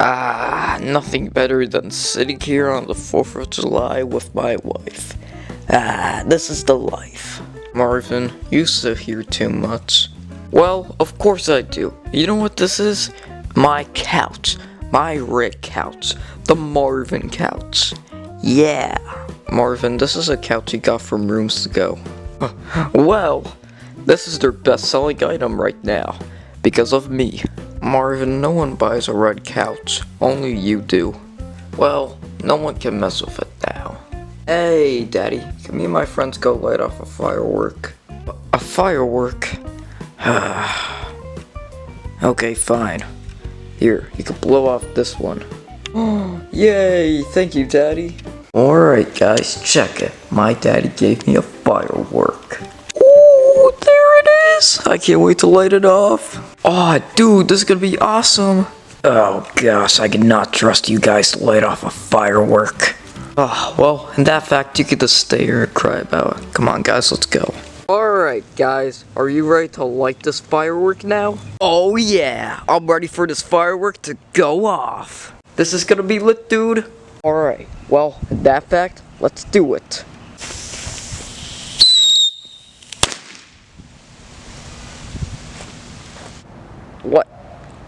Nothing better than sitting here on the 4th of July with my wife. This is the life. Marvin, you sit here too much. Well, of course I do. You know what this is? My couch. My red couch. The Marvin couch. Yeah. Marvin, this is a couch you got from Rooms to Go. Well, this is their best-selling item right now. Because of me. Marvin, no one buys a red couch. Only you do. Well, no one can mess with it now. Hey, Daddy, can me and my friends go light off a firework? A firework? Okay, fine. Here, you can blow off this one. Yay, thank you, Daddy. Alright, guys, check it. My daddy gave me a firework. Ooh, there it is! I can't wait to light it off. Aw, dude, this is gonna be awesome. Oh gosh, I cannot trust you guys to light off a firework. Well, in that fact, you could just stay here and cry about it. Come on, guys, let's go. Alright, guys, are you ready to light this firework now? Oh yeah, I'm ready for this firework to go off. This is gonna be lit, dude. Alright, well, in that fact, let's do it.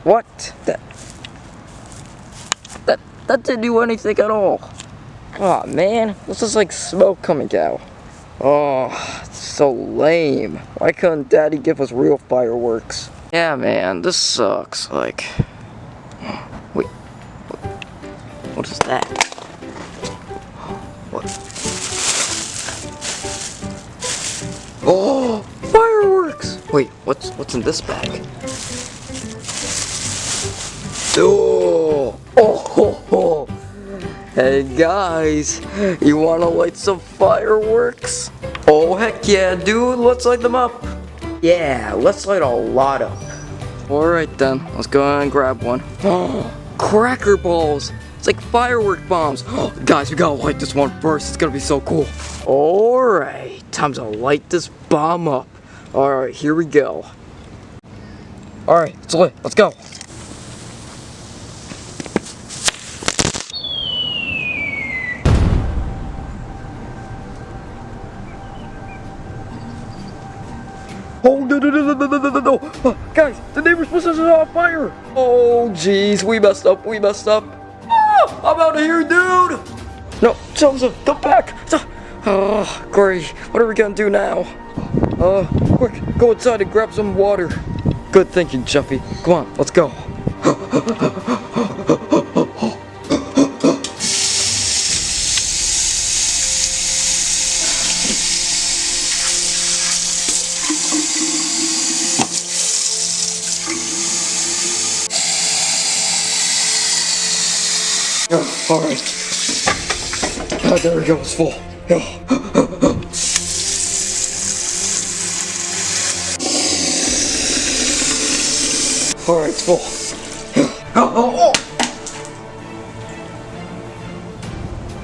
What? That didn't do anything at all. Aw, man, this is like smoke coming out. Oh, it's so lame. Why couldn't Daddy give us real fireworks? Yeah, man, this sucks. Like, wait, what is that? What? Oh, fireworks! Wait, what's in this bag? Oh. Hey guys, you wanna light some fireworks? Oh heck yeah, dude, let's light them up. Yeah, let's light a lot up. Alright then, let's go ahead and grab one. Oh, cracker balls! It's like firework bombs. Oh, guys, we gotta light this one first, it's gonna be so cool. Alright, time to light this bomb up. Alright, here we go. Alright, it's lit, let's go. Oh, no. Guys, the neighbor's position is on fire. Oh, jeez, we messed up. I'm out of here, dude. No, Joseph, come back. Oh, great. What are we gonna do now? Quick, go inside and grab some water. Good thinking, Jeffy. Come on, let's go. Alright. There we go, it's full. Alright, it's full.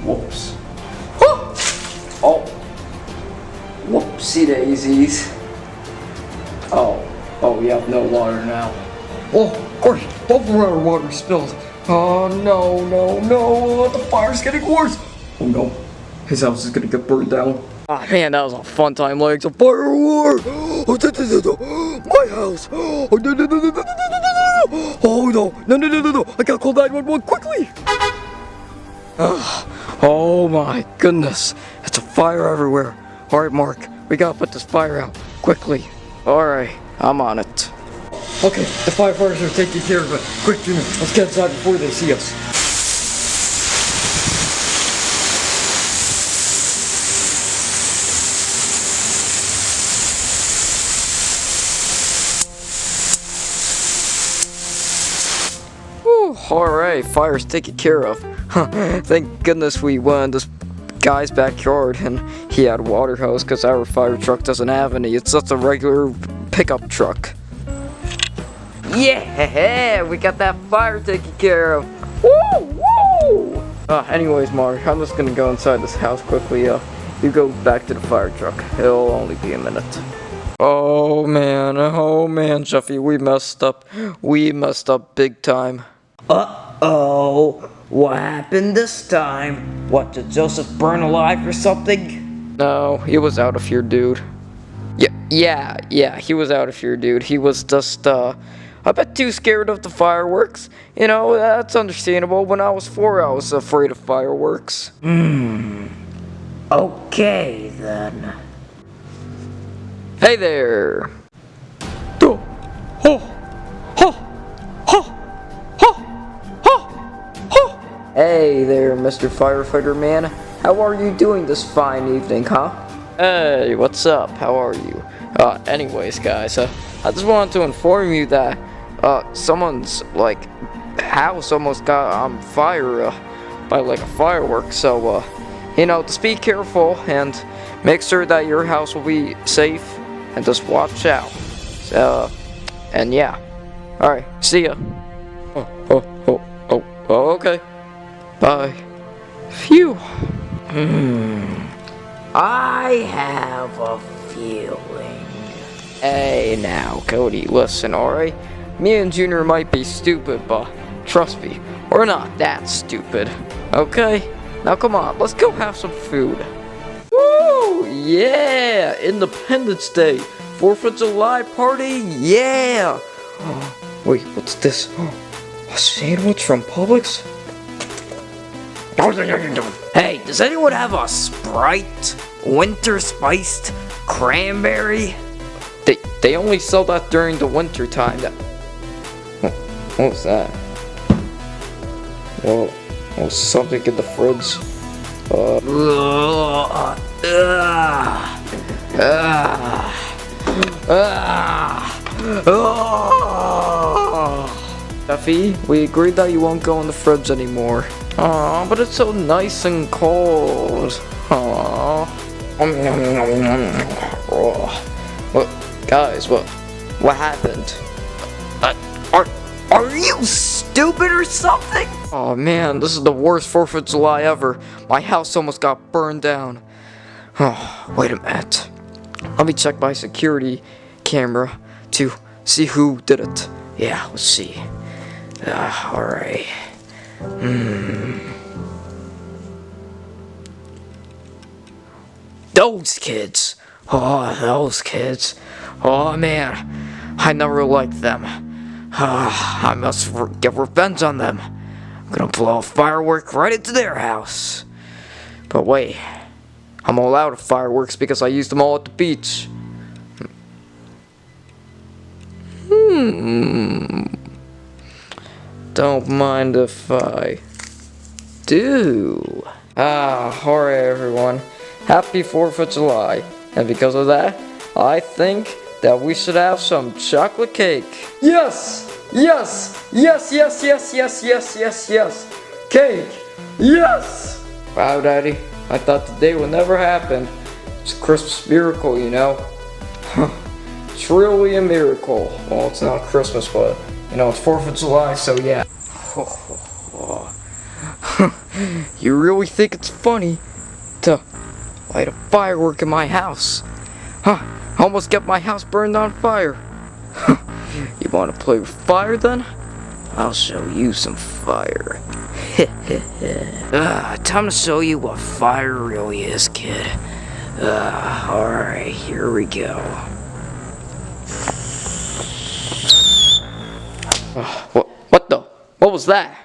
Whoops. Oh. Whoopsie daisies. Oh, we have no water now. Oh, of course, all our water spilled. Oh no, the fire's getting worse. Oh no, his house is gonna get burned down. Ah man, that was a fun time lighting some fireworks. My house. Oh no, I gotta call 911 quickly. Oh my goodness, it's a fire everywhere. Alright Mark, we gotta put this fire out, quickly. Alright, I'm on it. Okay, the firefighters are taking care of it. Quick, Junior, let's get inside before they see us. Alright, fire's taken care of. Thank goodness we went in this guy's backyard and he had a water hose because our fire truck doesn't have any. It's just a regular pickup truck. Yeah, we got that fire taken care of. Woo! Anyways, Mark, I'm just gonna go inside this house quickly. You go back to the fire truck. It'll only be a minute. Oh man, Jeffy, we messed up. We messed up big time. Uh-oh. What happened this time? What, did Joseph burn alive or something? No, he was out of here, dude. Yeah, he was out of here, dude. He was just, a bit too scared of the fireworks. You know, that's understandable. When I was 4, I was afraid of fireworks. Okay, then. Hey there! Oh, oh, oh, oh, oh, oh, oh. Hey there, Mr. Firefighter Man. How are you doing this fine evening, huh? Hey, what's up? How are you? Anyways, guys, I just wanted to inform you that, someone's, house almost got on fire, by, a firework, so, you know, just be careful and make sure that your house will be safe and just watch out. And yeah. Alright, see ya. Okay. Bye. Phew. I have a feeling. Hey now, Cody, listen, alright? Me and Junior might be stupid, but trust me, we're not that stupid. Okay? Now come on, let's go have some food. Woo! Yeah! Independence Day! 4th of July party! Yeah! Oh, wait, what's this? A sandwich from Publix? Hey, does anyone have a Sprite? Winter spiced cranberry? They only sell that during the winter time. What was that? Whoa. Oh, something in the fridge. Jeffy, we agreed that you won't go in the fridge anymore. Aw, but it's so nice and cold. Aw. What, guys? What happened? Are you stupid or something? Oh man, this is the worst 4th of July ever. My house almost got burned down. Oh, wait a minute. Let me check my security camera to see who did it. Yeah, let's see. Alright. Those kids. Oh, those kids. Oh man, I never liked them. I must get revenge on them. I'm gonna blow a firework right into their house. But wait, I'm all out of fireworks because I used them all at the beach. Don't mind if I do. Alright everyone. Happy 4th of July. And because of that, I think that we should have some chocolate cake. Yes! Yes! Yes, yes, yes, yes, yes, yes, yes! Cake! Yes! Wow, Daddy. I thought the day would never happen. It's a Christmas miracle, you know? It's really a miracle. Well, it's not Christmas, but, you know, it's 4th of July, so yeah. You really think it's funny to light a firework in my house? Huh? Almost get my house burned on fire. You want to play with fire then? I'll show you some fire. Time to show you what fire really is, kid. Alright, here we go. What the? What was that?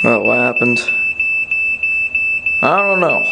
What happened? I don't know.